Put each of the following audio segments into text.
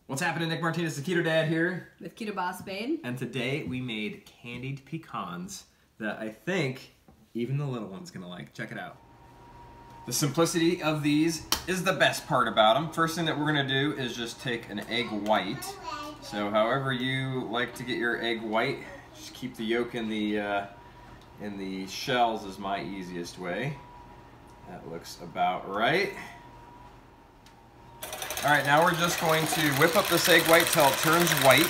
What's happening? Nick Martinez, the Keto Dad here. With Keto Boss Babe. And today we made candied pecans that I think even the little one's gonna like. Check it out. The simplicity of these is the best part about them. First thing that we're gonna do is just take an egg white. So however you like to get your egg white, just keep the yolk in the shells is my easiest way. That looks about right. All right, now we're just going to whip up this egg white till it turns white.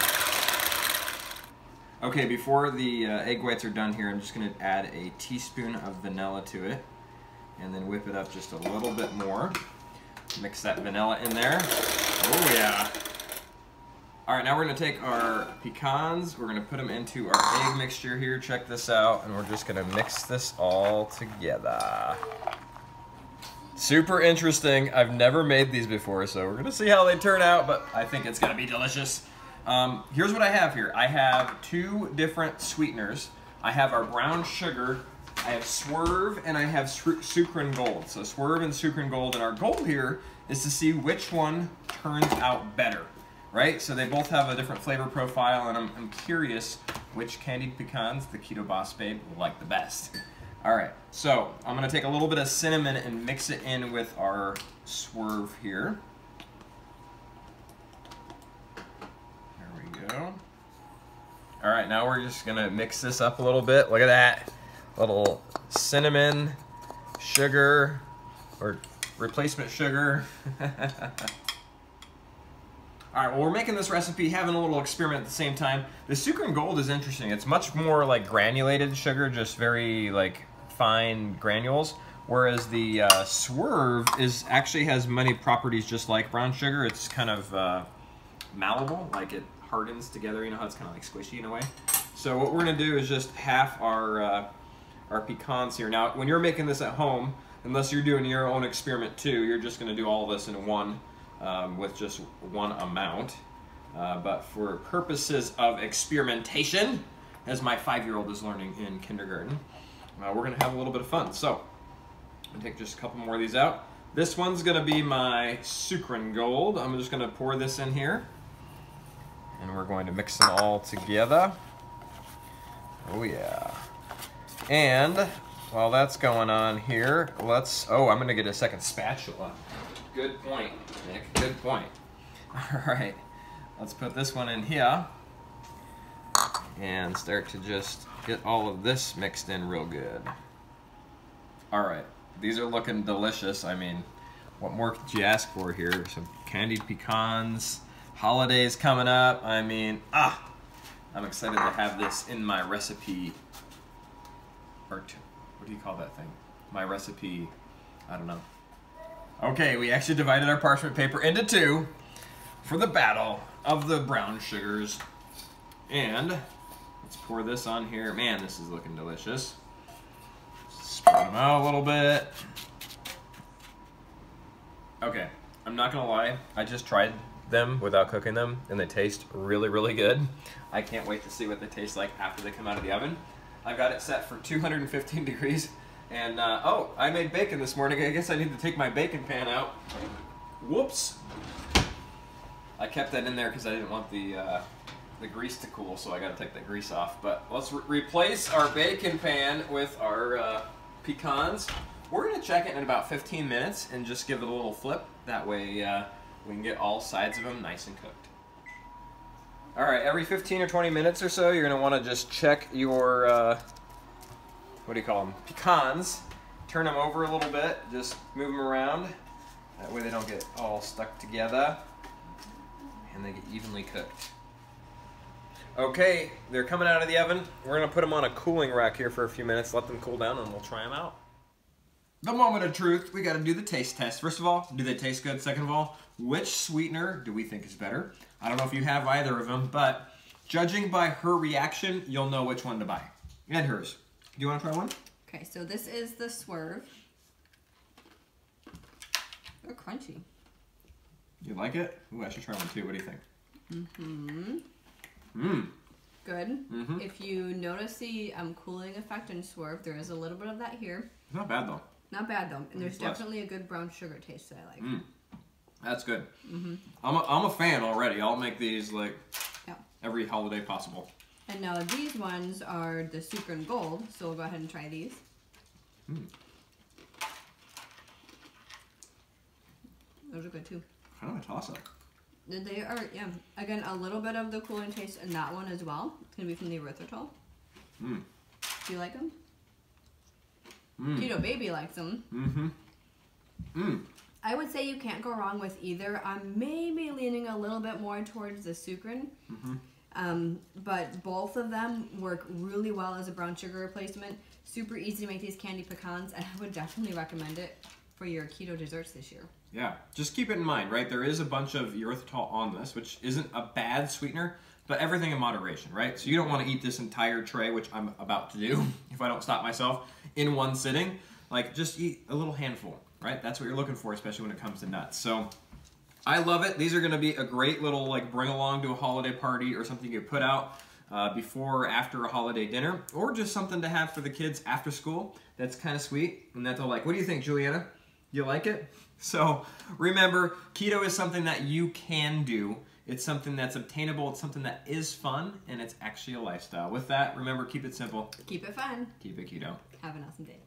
Okay, before the egg whites are done here, I'm just gonna add a teaspoon of vanilla to it and then whip it up just a little bit more. Mix that vanilla in there. Oh yeah. All right, now we're gonna take our pecans, we're gonna put them into our egg mixture here. Check this out, and we're just gonna mix this all together. Super interesting. I've never made these before, so we're gonna see how they turn out, but I think it's gonna be delicious. Here's what I have here. I have two different sweeteners. I have our brown sugar, I have Swerve, and I have Sukrin Gold. So Swerve and Sukrin Gold, and our goal here is to see which one turns out better, right? So they both have a different flavor profile, and I'm curious which candied pecans the Keto Boss Babe will like the best. All right, so I'm gonna take a little bit of cinnamon and mix it in with our Swerve here. There we go. All right, now we're just gonna mix this up a little bit. Look at that. Little cinnamon, sugar, or replacement sugar. All right, well, we're making this recipe, having a little experiment at the same time. The Sukrin Gold is interesting. It's much more like granulated sugar, just very like fine granules, whereas the Swerve actually has many properties just like brown sugar. It's kind of malleable, like it hardens together. You know how it's kind of like squishy in a way. So what we're gonna do is just half our pecans here. Now, when you're making this at home, unless you're doing your own experiment too, you're just gonna do all this in one with just one amount. But for purposes of experimentation, as my 5-year-old is learning in kindergarten, we're gonna have a little bit of fun. So, I'm gonna take just a couple more of these out. This one's gonna be my Sukrin Gold. I'm just gonna pour this in here, and we're going to mix them all together. Oh yeah. And while that's going on here, I'm gonna get a second spatula. Good point, Nick, good point. All right, let's put this one in here and start to just get all of this mixed in real good. All right, these are looking delicious. I mean, what more could you ask for here? Some candied pecans, holidays coming up. I mean, I'm excited to have this in my recipe, or what do you call that thing? My recipe, I don't know. Okay, we actually divided our parchment paper into two for the battle of the brown sugars. And let's pour this on here. Man, this is looking delicious. Spread them out a little bit. Okay, I'm not gonna lie, I just tried them without cooking them, and they taste really, really good. I can't wait to see what they taste like after they come out of the oven. I've got it set for 215 degrees, and oh, I made bacon this morning. I guess I need to take my bacon pan out. Whoops. I kept that in there because I didn't want the grease to cool, so I got to take that grease off. But let's replace our bacon pan with our pecans. We're going to check it in about 15 minutes and just give it a little flip. That way we can get all sides of them nice and cooked. All right, every 15 or 20 minutes or so, you're going to want to just check your, what do you call them, pecans. Turn them over a little bit, just move them around. That way they don't get all stuck together and they get evenly cooked. Okay, they're coming out of the oven. We're gonna put them on a cooling rack here for a few minutes, let them cool down, and we'll try them out. The moment of truth, we gotta do the taste test. First of all, do they taste good? Second of all, which sweetener do we think is better? I don't know if you have either of them, but judging by her reaction, you'll know which one to buy. And hers. Do you wanna try one? Okay, so this is the Swerve. They're crunchy. You like it? Ooh, I should try one too. What do you think? Mm-hmm. Mmm. Good. Mm-hmm. If you notice the cooling effect in Swerve, there is a little bit of that here. It's not bad though. Not bad though. And there's definitely a good brown sugar taste that I like. That's good. I'm a fan already. I'll make these like every holiday possible. And now these ones are the Sukrin Gold, so we'll go ahead and try these. Those are good too. Kind of a toss-up. They are, yeah. Again, a little bit of the cooling taste in that one as well. It's gonna be from the erythritol. Do you like them? Keto Baby likes them. I would say you can't go wrong with either. I'm maybe leaning a little bit more towards the Sukrin. But both of them work really well as a brown sugar replacement. Super easy to make these candy pecans, and I would definitely recommend it for your keto desserts this year. Yeah, just keep it in mind, right? There is a bunch of erythritol on this, which isn't a bad sweetener, but everything in moderation, right? So you don't want to eat this entire tray, which I'm about to do if I don't stop myself, in one sitting. Like, just eat a little handful, right? That's what you're looking for, especially when it comes to nuts. So I love it. These are going to be a great little like bring along to a holiday party or something you put out before or after a holiday dinner, or just something to have for the kids after school. That's kind of sweet, and that's all like. What do you think, Juliana? You like it? So remember, keto is something that you can do. It's something that's obtainable. It's something that is fun, and it's actually a lifestyle. With that, remember, keep it simple. Keep it fun. Keep it keto. Have an awesome day.